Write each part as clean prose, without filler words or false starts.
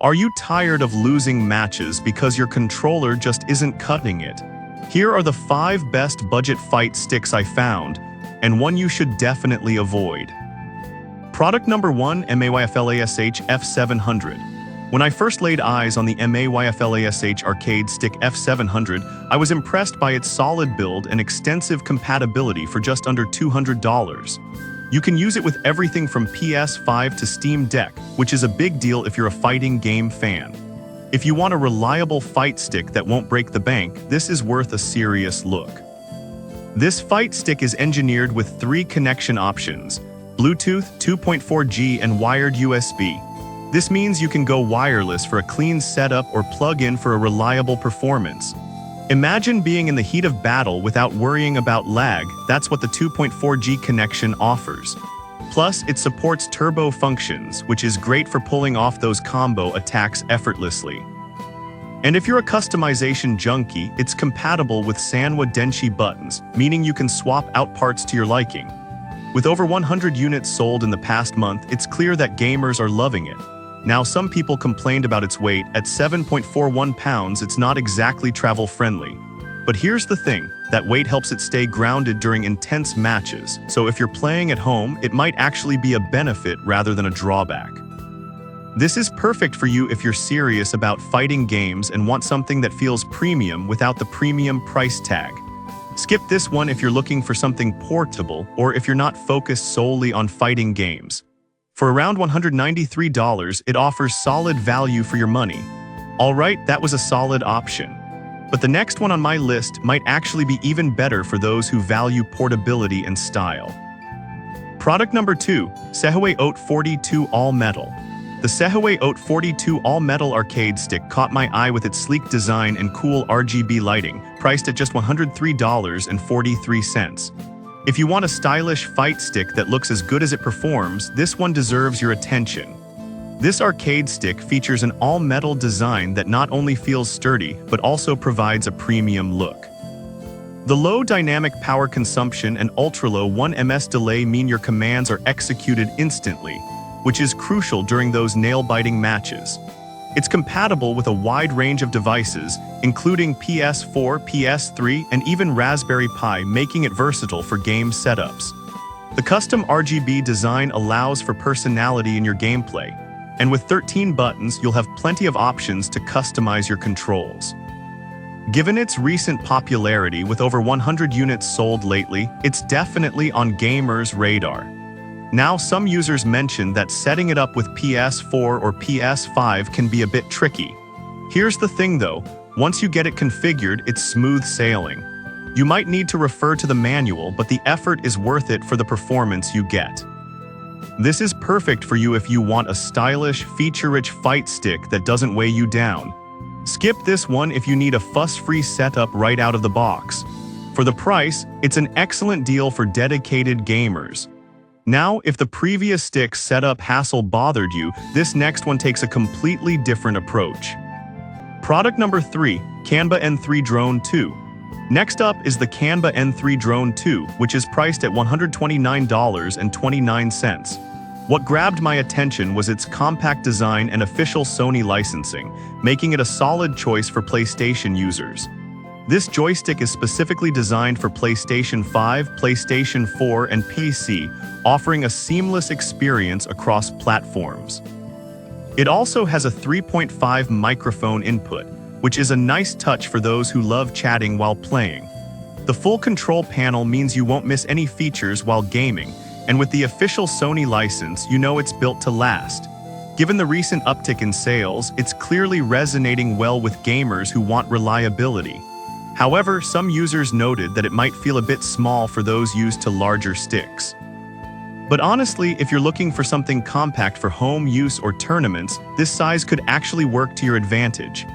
Are you tired of losing matches because your controller just isn't cutting it? Here are the 5 best budget fight sticks I found, and one you should definitely avoid. Product number 1, mayflash F700. When I first laid eyes on the mayflash arcade stick F700, I was impressed by its solid build and extensive compatibility for just under $200. You can use it with everything from PS5 to Steam Deck, which is a big deal if you're a fighting game fan. If you want a reliable fight stick that won't break the bank, this is worth a serious look. This fight stick is engineered with 3 connection options: Bluetooth, 2.4G, and wired USB. This means you can go wireless for a clean setup or plug in for a reliable performance. Imagine being in the heat of battle without worrying about lag. That's what the 2.4G connection offers. Plus, it supports turbo functions, which is great for pulling off those combo attacks effortlessly. And if you're a customization junkie, it's compatible with Sanwa Denshi buttons, meaning you can swap out parts to your liking. With over 100 units sold in the past month, it's clear that gamers are loving it. Now, some people complained about its weight. At 7.41 pounds, it's not exactly travel-friendly. But here's the thing, that weight helps it stay grounded during intense matches, so if you're playing at home, it might actually be a benefit rather than a drawback. This is perfect for you if you're serious about fighting games and want something that feels premium without the premium price tag. Skip this one if you're looking for something portable or if you're not focused solely on fighting games. For around $193, it offers solid value for your money. Alright, that was a solid option. But the next one on my list might actually be even better for those who value portability and style. Product number 2, Sehwe Oat 42 All Metal. The Sehwe Oat 42 All Metal arcade stick caught my eye with its sleek design and cool RGB lighting, priced at just $103.43. If you want a stylish fight stick that looks as good as it performs, this one deserves your attention. This arcade stick features an all-metal design that not only feels sturdy, but also provides a premium look. The low dynamic power consumption and ultra-low 1 ms delay mean your commands are executed instantly, which is crucial during those nail-biting matches. It's compatible with a wide range of devices, including PS4, PS3, and even Raspberry Pi, making it versatile for game setups. The custom RGB design allows for personality in your gameplay, and with 13 buttons, you'll have plenty of options to customize your controls. Given its recent popularity with over 100 units sold lately, it's definitely on gamers' radar. Now, some users mention that setting it up with PS4 or PS5 can be a bit tricky. Here's the thing though, once you get it configured, it's smooth sailing. You might need to refer to the manual, but the effort is worth it for the performance you get. This is perfect for you if you want a stylish, feature-rich fight stick that doesn't weigh you down. Skip this one if you need a fuss-free setup right out of the box. For the price, it's an excellent deal for dedicated gamers. Now, if the previous stick setup hassle bothered you, this next one takes a completely different approach. Product number 3, qanba N3 Drone 2. Next up is the qanba N3 Drone 2, which is priced at $129.29. What grabbed my attention was its compact design and official Sony licensing, making it a solid choice for PlayStation users. This joystick is specifically designed for PlayStation 5, PlayStation 4, and PC, offering a seamless experience across platforms. It also has a 3.5 microphone input, which is a nice touch for those who love chatting while playing. The full control panel means you won't miss any features while gaming, and with the official Sony license, you know it's built to last. Given the recent uptick in sales, it's clearly resonating well with gamers who want reliability. However, some users noted that it might feel a bit small for those used to larger sticks. But honestly, if you're looking for something compact for home use or tournaments, this size could actually work to your advantage.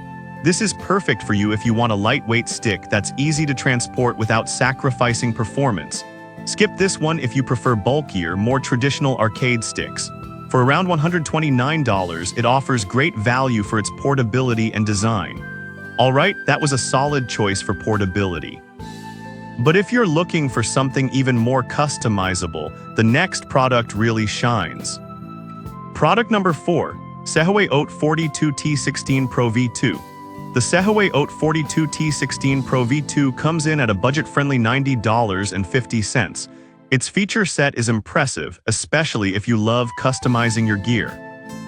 This is perfect for you if you want a lightweight stick that's easy to transport without sacrificing performance. Skip this one if you prefer bulkier, more traditional arcade sticks. For around $129, it offers great value for its portability and design. Alright, that was a solid choice for portability. But if you're looking for something even more customizable, the next product really shines. Product number 4, Sehawei Oat 42T16 Pro V2. The Sehawei Oat 42T16 Pro V2 comes in at a budget-friendly $90.50. Its feature set is impressive, especially if you love customizing your gear.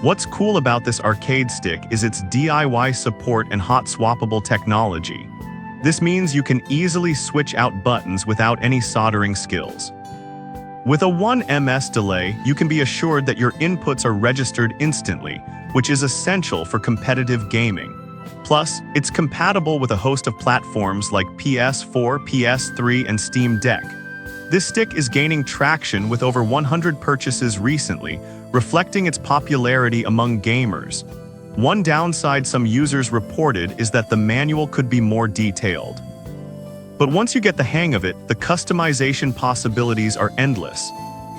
What's cool about this arcade stick is its DIY support and hot swappable technology. This means you can easily switch out buttons without any soldering skills. With a 1 ms delay, you can be assured that your inputs are registered instantly, which is essential for competitive gaming. Plus, it's compatible with a host of platforms like PS4, PS3, and Steam Deck. This stick is gaining traction with over 100 purchases recently, reflecting its popularity among gamers. One downside some users reported is that the manual could be more detailed. But once you get the hang of it, the customization possibilities are endless.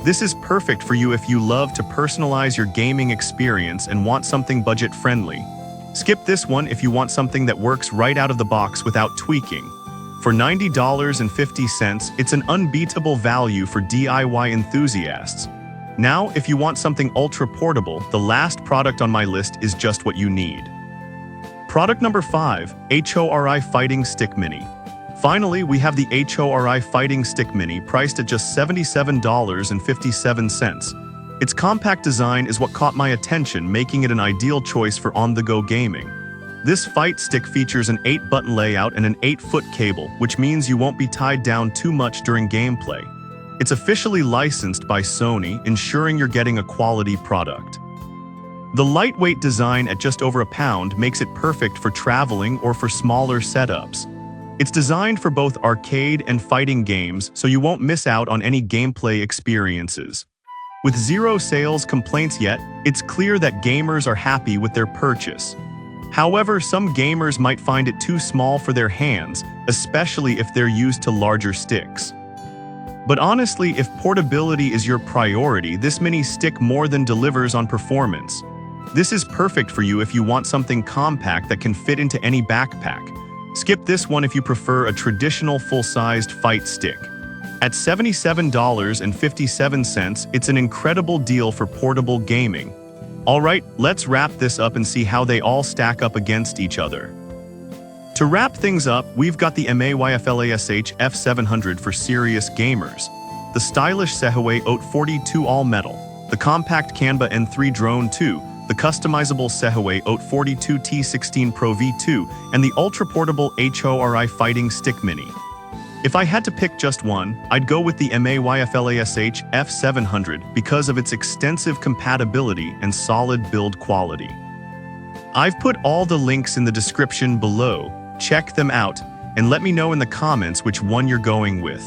This is perfect for you if you love to personalize your gaming experience and want something budget-friendly. Skip this one if you want something that works right out of the box without tweaking. For $90.50, it's an unbeatable value for DIY enthusiasts. Now, if you want something ultra-portable, the last product on my list is just what you need. Product number 5, HORI Fighting Stick Mini. Finally, we have the HORI Fighting Stick Mini priced at just $77.57. Its compact design is what caught my attention, making it an ideal choice for on-the-go gaming. This fight stick features an 8-button layout and an 8-foot cable, which means you won't be tied down too much during gameplay. It's officially licensed by Sony, ensuring you're getting a quality product. The lightweight design at just over a pound makes it perfect for traveling or for smaller setups. It's designed for both arcade and fighting games, so you won't miss out on any gameplay experiences. With zero sales complaints yet, it's clear that gamers are happy with their purchase. However, some gamers might find it too small for their hands, especially if they're used to larger sticks. But honestly, if portability is your priority, this mini stick more than delivers on performance. This is perfect for you if you want something compact that can fit into any backpack. Skip this one if you prefer a traditional full-sized fight stick. At $77.57, it's an incredible deal for portable gaming. Alright, let's wrap this up and see how they all stack up against each other. To wrap things up, we've got the mayflash F700 for serious gamers, the stylish Sehawei Oat 42 all-metal, the compact qanba N3 Drone 2, the customizable Sehawei Oat 42T16 Pro V2, and the ultra-portable HORI Fighting Stick Mini. If I had to pick just one, I'd go with the mayflash F700 because of its extensive compatibility and solid build quality. I've put all the links in the description below. Check them out, and let me know in the comments which one you're going with.